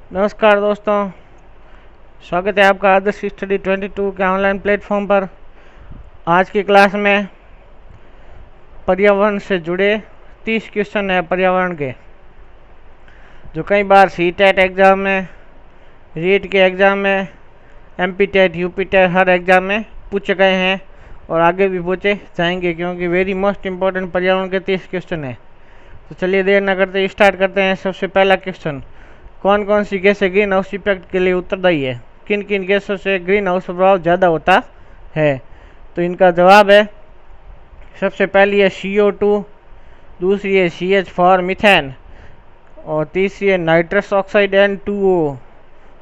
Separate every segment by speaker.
Speaker 1: नमस्कार दोस्तों, स्वागत है आपका आदर्श स्टडी 22 के ऑनलाइन प्लेटफॉर्म पर। आज की क्लास में पर्यावरण से जुड़े 30 क्वेश्चन है पर्यावरण के, जो कई बार सी टेट एग्ज़ाम में, रीट के एग्ज़ाम में, MP टेट, UP टेट हर एग्ज़ाम में पूछे गए हैं और आगे भी पूछे जाएंगे, क्योंकि वेरी मोस्ट इम्पोर्टेंट पर्यावरण के 30 क्वेश्चन है। तो चलिए देर न करते स्टार्ट करते हैं। सबसे पहला क्वेश्चन, कौन कौन सी गैसें ग्रीन हाउस इफेक्ट के लिए उत्तरदायी है? किन किन गैसों से ग्रीन हाउस प्रभाव ज़्यादा होता है? तो इनका जवाब है, सबसे पहली है CO2, दूसरी है CH4 मीथेन, और तीसरी है नाइट्रस ऑक्साइड N2O।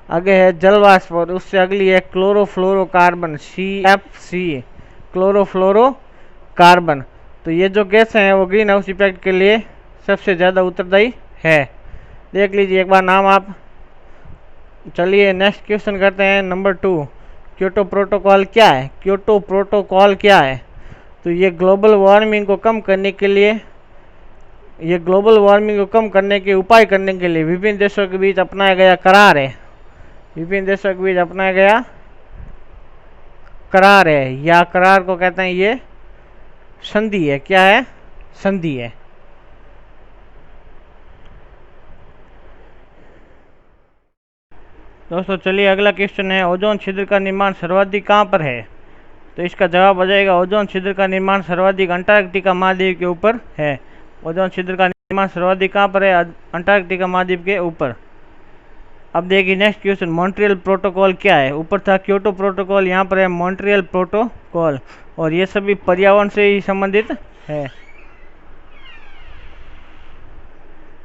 Speaker 1: आगे है जलवाष्प, और उससे अगली है क्लोरोफ्लोरोकार्बन CFC, क्लोरोफ्लोरोकार्बन। तो ये जो गैस हैं वो ग्रीन हाउस इफेक्ट के लिए सबसे ज़्यादा उत्तरदायी है। देख लीजिए एक बार नाम आप। चलिए नेक्स्ट क्वेश्चन करते हैं, नंबर 2। क्योटो प्रोटोकॉल क्या है? क्योटो प्रोटोकॉल क्या है? तो ये ग्लोबल वार्मिंग को कम करने के उपाय करने के लिए विभिन्न देशों के बीच अपनाया गया करार है। विभिन्न देशों के बीच अपनाया गया करार है, या करार को कहते हैं ये संधि है। क्या है? संधि है। दोस्तों चलिए अगला क्वेश्चन है, ओजोन छिद्र का निर्माण सर्वाधिक कहाँ पर है? तो इसका जवाब हो जाएगा, ओजोन छिद्र का निर्माण सर्वाधिक अंटार्कटिका महाद्वीप के ऊपर है। ओजोन छिद्र का निर्माण सर्वाधिक कहाँ पर है? अंटार्कटिका महाद्वीप के ऊपर। अब देखिए नेक्स्ट क्वेश्चन, मॉन्ट्रियल प्रोटोकॉल क्या है? ऊपर था क्योटो प्रोटोकॉल, यहाँ पर है मॉन्ट्रियल प्रोटोकॉल, और ये सभी पर्यावरण से ही संबंधित है।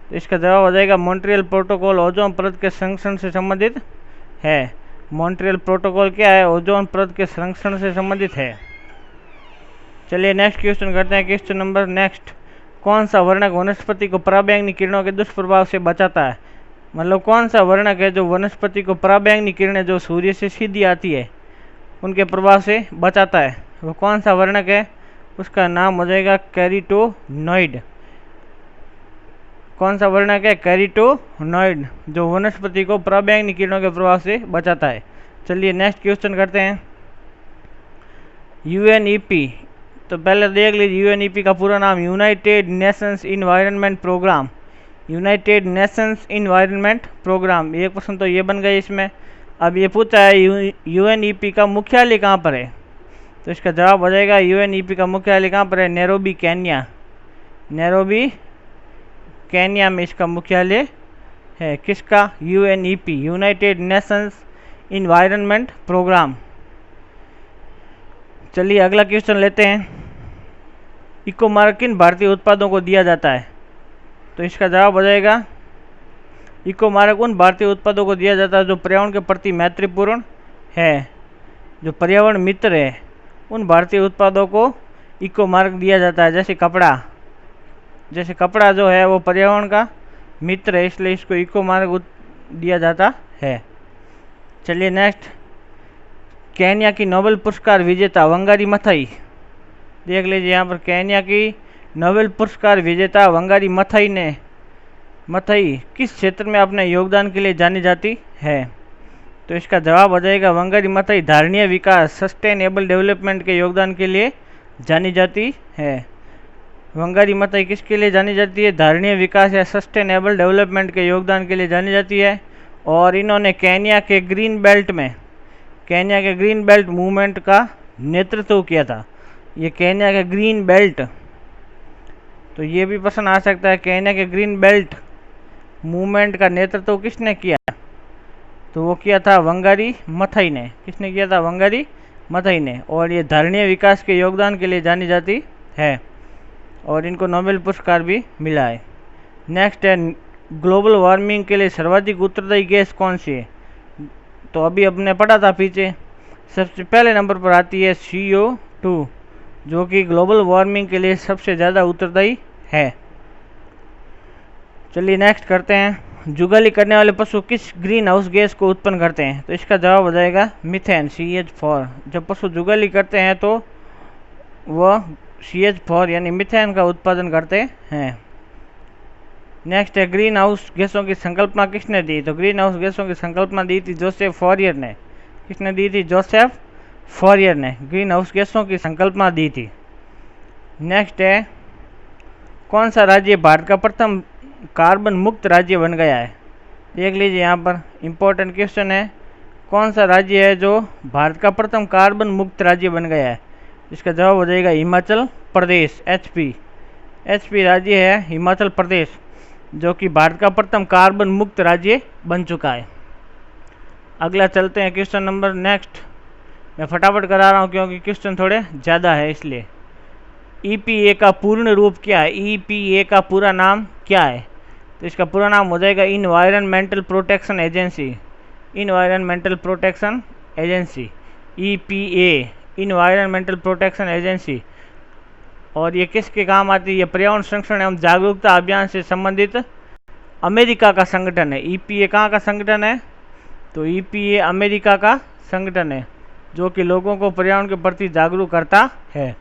Speaker 1: तो इसका जवाब हो जाएगा, मॉन्ट्रियल प्रोटोकॉल ओजोन परत के संरक्षण से संबंधित है। मॉन्ट्रियल प्रोटोकॉल क्या है? ओजोन परत के संरक्षण से संबंधित है। चलिए नेक्स्ट क्वेश्चन करते हैं। क्वेश्चन नंबर नेक्स्ट, कौन सा वर्णक वनस्पति को पराबैंगनी किरणों के दुष्प्रभाव से बचाता है? मतलब कौन सा वर्णक है जो वनस्पति को पराबैंगनी किरणें जो सूर्य से सीधी आती है उनके प्रभाव से बचाता है? वो कौन सा वर्णक है? उसका नाम हो जाएगा कैरोटीनॉइड। कौन सा वर्णक है? कैरोटीनॉइड, जो वनस्पति को पराबैंगनी किरणों के प्रभाव से बचाता है। चलिए नेक्स्ट क्वेश्चन करते हैं, UNEP। तो पहले देख लीजिए UNEP का पूरा नाम United Nations Environment Programme. United Nations Environment Programme, एक क्वेश्चन तो ये बन गए इसमें। अब ये पूछा है UNEP का मुख्यालय कहाँ पर है? तो इसका जवाब हो जाएगा, UNEP का मुख्यालय कहाँ पर है? Nairobi Kenya. नैरोबी केन्या में इसका मुख्यालय है। किसका? UNEP, United Nations Environment Programme. चलिए अगला क्वेश्चन लेते हैं, इको मार्क किन भारतीय उत्पादों को दिया जाता है? तो इसका जवाब हो जाएगा, इको मार्क उन भारतीय उत्पादों को दिया जाता है जो पर्यावरण के प्रति मैत्रीपूर्ण है, जो पर्यावरण मित्र है। उन भारतीय उत्पादों को इको मार्क दिया जाता है। जैसे कपड़ा जो है वो पर्यावरण का मित्र है, इसलिए इसको इको मार्क दिया जाता है। चलिए नेक्स्ट, केन्या की नोबेल पुरस्कार विजेता वंगारी मथाई। देख लीजिए यहाँ पर, केन्या की नोबेल पुरस्कार विजेता वंगारी मथाई किस क्षेत्र में अपने योगदान के लिए जानी जाती है? तो इसका जवाब हो जाएगा, वंगारी मथाई धारणीय विकास, सस्टेनेबल डेवलपमेंट के योगदान के लिए जानी जाती है। वंगारी मथाई किसके लिए जानी जाती है? धारणीय विकास या सस्टेनेबल डेवलपमेंट के योगदान के लिए जानी जाती है। और इन्होंने केन्या के ग्रीन बेल्ट मूवमेंट का नेतृत्व किया था। ये केन्या के ग्रीन बेल्ट, तो ये भी प्रश्न आ सकता है, केन्या के ग्रीन बेल्ट मूवमेंट का नेतृत्व किसने किया? तो वो किया था वंगारी मथाई ने। किसने किया था? वंगारी मथाई ने। और ये धारणीय विकास के योगदान के लिए जानी जाती है, और इनको नोबेल पुरस्कार भी मिला है। नेक्स्ट है, ग्लोबल वार्मिंग के लिए सर्वाधिक उत्तरदायी गैस कौन सी है? तो अभी हमने पढ़ा था पीछे, सबसे पहले नंबर पर आती है CO2, जो कि ग्लोबल वार्मिंग के लिए सबसे ज़्यादा उत्तरदायी है। चलिए नेक्स्ट करते हैं, जुगाली करने वाले पशु किस ग्रीन हाउस गैस को उत्पन्न करते हैं? तो इसका जवाब हो जाएगा मीथेन, CH4। जब पशु जुगाली करते हैं तो वह CH4 यानी मीथेन का उत्पादन करते हैं। नेक्स्ट है ग्रीन हाउस गैसों की संकल्पना किसने दी? तो ग्रीन हाउस गैसों की संकल्पना दी थी जोसेफ फॉरियर ने। किसने दी थी? जोसेफ फॉरियर ने ग्रीन हाउस गैसों की संकल्पना दी थी। नेक्स्ट है कौन सा राज्य भारत का प्रथम कार्बन मुक्त राज्य बन गया है? देख लीजिए यहाँ पर इम्पोर्टेंट क्वेश्चन है, कौन सा राज्य है जो भारत का प्रथम कार्बन मुक्त राज्य बन गया है? इसका जवाब हो जाएगा हिमाचल प्रदेश। एचपी राज्य है हिमाचल प्रदेश, जो कि भारत का प्रथम कार्बन मुक्त राज्य बन चुका है। अगला चलते हैं क्वेश्चन नंबर नेक्स्ट। मैं फटाफट करा रहा हूँ क्योंकि क्वेश्चन थोड़े ज़्यादा है इसलिए। ईपीए का पूर्ण रूप क्या है? ईपीए का पूरा नाम क्या है? तो इसका पूरा नाम हो जाएगा environmental protection agency. Environmental protection agency, EPA, environmental protection agency. और ये किसके काम आती है? ये पर्यावरण संरक्षण एवं जागरूकता अभियान से संबंधित अमेरिका का संगठन है। ईपीए कहाँ का संगठन है? तो ईपीए अमेरिका का संगठन है जो कि लोगों को पर्यावरण के प्रति जागरूक करता है,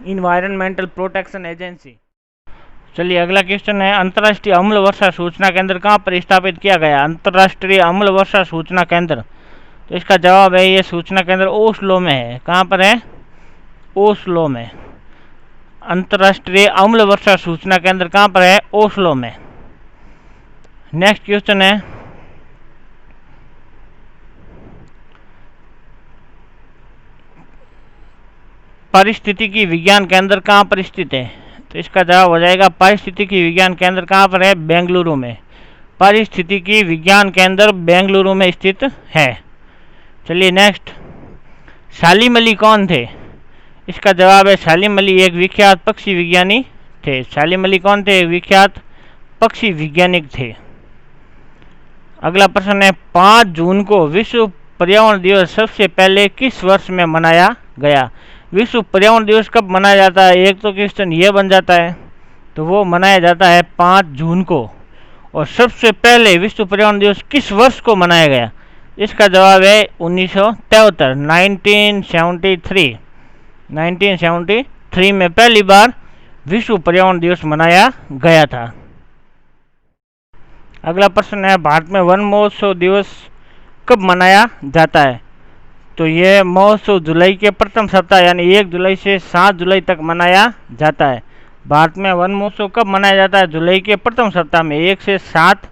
Speaker 1: इन्वायरमेंटल प्रोटेक्शन एजेंसी। चलिए अगला क्वेश्चन है, अंतर्राष्ट्रीय अम्ल वर्षा सूचना केंद्र कहाँ पर स्थापित किया गया? अंतर्राष्ट्रीय अम्ल वर्षा सूचना केंद्र, तो इसका जवाब है ये सूचना केंद्र ओस्लो में है। कहाँ पर है? ओस्लो में। अंतर्राष्ट्रीय अम्ल वर्षा सूचना केंद्र कहाँ पर है? ओस्लो में। नेक्स्ट क्वेश्चन है, पारिस्थितिकी विज्ञान केंद्र कहाँ पर स्थित है? तो इसका जवाब हो जाएगा पारिस्थितिकी विज्ञान केंद्र कहाँ पर है? बेंगलुरु में। पारिस्थितिकी विज्ञान केंद्र बेंगलुरु में स्थित है। चलिए नेक्स्ट, सालिम अली कौन थे? इसका जवाब है सालिम अली एक विख्यात पक्षी विज्ञानी थे। सालिम अली कौन थे? विख्यात पक्षी वैज्ञानिक थे। अगला प्रश्न है, 5 जून को विश्व पर्यावरण दिवस सबसे पहले किस वर्ष में मनाया गया? विश्व पर्यावरण दिवस कब मनाया जाता है? एक तो क्वेश्चन ये बन जाता है, तो वो मनाया जाता है 5 जून को। और सबसे पहले विश्व पर्यावरण दिवस किस वर्ष को मनाया गया? इसका जवाब है 1973, 1973 में पहली बार विश्व पर्यावरण दिवस मनाया गया था। अगला प्रश्न है, भारत में वन महोत्सव दिवस कब मनाया जाता है? तो ये महोत्सव जुलाई के प्रथम सप्ताह यानी 1 जुलाई से 7 जुलाई तक मनाया जाता है। भारत में वन महोत्सव कब मनाया जाता है? जुलाई के प्रथम सप्ताह में, 1 से 7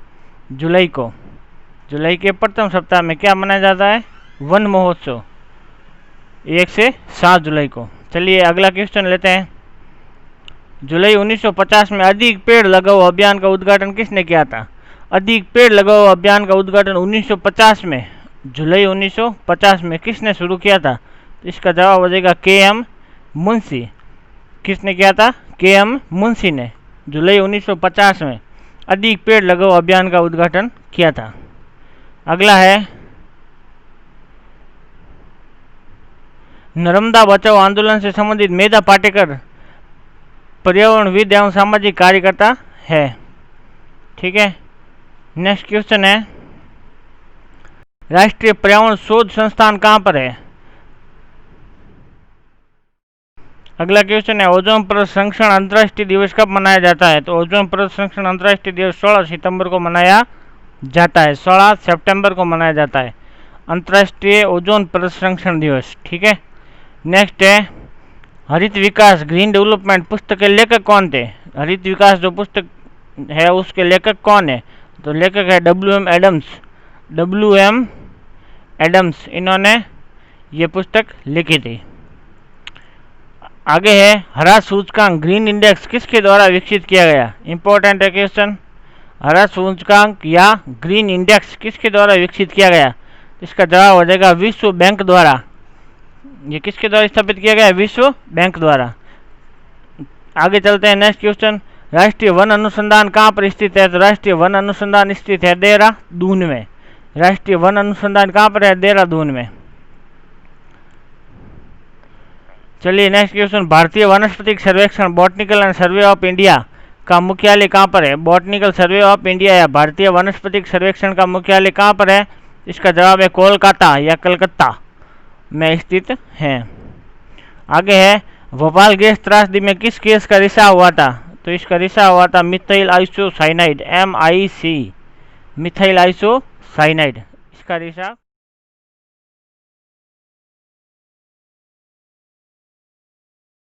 Speaker 1: जुलाई को। जुलाई के प्रथम सप्ताह में क्या मनाया जाता है? वन महोत्सव, 1 से 7 जुलाई को। चलिए अगला क्वेश्चन लेते हैं। जुलाई 1950 में अधिक पेड़ लगाओ अभियान का उद्घाटन किसने किया था? अधिक पेड़ लगाओ अभियान का उद्घाटन 1950 में, जुलाई 1950 में किसने शुरू किया था? इसका जवाब हो जाएगा के.एम. मुंशी। किसने किया था? के.एम. मुंशी ने जुलाई 1950 में अधिक पेड़ लगाओ अभियान का उद्घाटन किया था। अगला है, नर्मदा बचाओ आंदोलन से संबंधित मेधा पाटेकर पर्यावरणविद एवं सामाजिक कार्यकर्ता है। ठीक है, नेक्स्ट क्वेश्चन है, राष्ट्रीय पर्यावरण शोध संस्थान कहाँ पर है? अगला क्वेश्चन है, ओजोन परत संरक्षण अंतर्राष्ट्रीय दिवस कब मनाया जाता है? तो ओजोन परत संरक्षण अंतर्राष्ट्रीय दिवस 16 सितंबर को मनाया जाता है। 16 सितंबर को मनाया जाता है अंतर्राष्ट्रीय ओजोन परत संरक्षण दिवस। ठीक है, नेक्स्ट है, हरित विकास ग्रीन डेवलपमेंट पुस्तक के लेखक कौन थे? हरित विकास जो पुस्तक है उसके लेखक कौन है? तो लेखक है W.M. एडम्स। इन्होंने ये पुस्तक लिखी थी। आगे है, हरा सूचकांक ग्रीन इंडेक्स किसके द्वारा विकसित किया गया? इंपॉर्टेंट है क्वेश्चन। हरा सूचकांक या ग्रीन इंडेक्स किसके द्वारा विकसित किया गया? इसका जवाब हो जाएगा विश्व बैंक द्वारा। ये किसके द्वारा स्थापित किया गया? विश्व बैंक द्वारा। आगे चलते हैं, नेक्स्ट क्वेश्चन, राष्ट्रीय वन अनुसंधान कहाँ पर स्थित है? तो राष्ट्रीय वन अनुसंधान स्थित है देहरादून में। राष्ट्रीय वन अनुसंधान कहाँ पर है? देहरादून में। चलिए नेक्स्ट क्वेश्चन, भारतीय वनस्पतिक सर्वेक्षण botanical and survey of India का मुख्यालय कहाँ पर है? बॉटनिकल सर्वे ऑफ इंडिया या भारतीय वनस्पतिक सर्वेक्षण का मुख्यालय कहाँ पर है? इसका जवाब है कोलकाता या कलकत्ता में स्थित है। आगे है, भोपाल गैस त्रासदी में किस केस का रिसाव हुआ था? तो इसका रिसाव हुआ था methyl isocyanide, MIC, methyl isocyanide. इसका रिसाव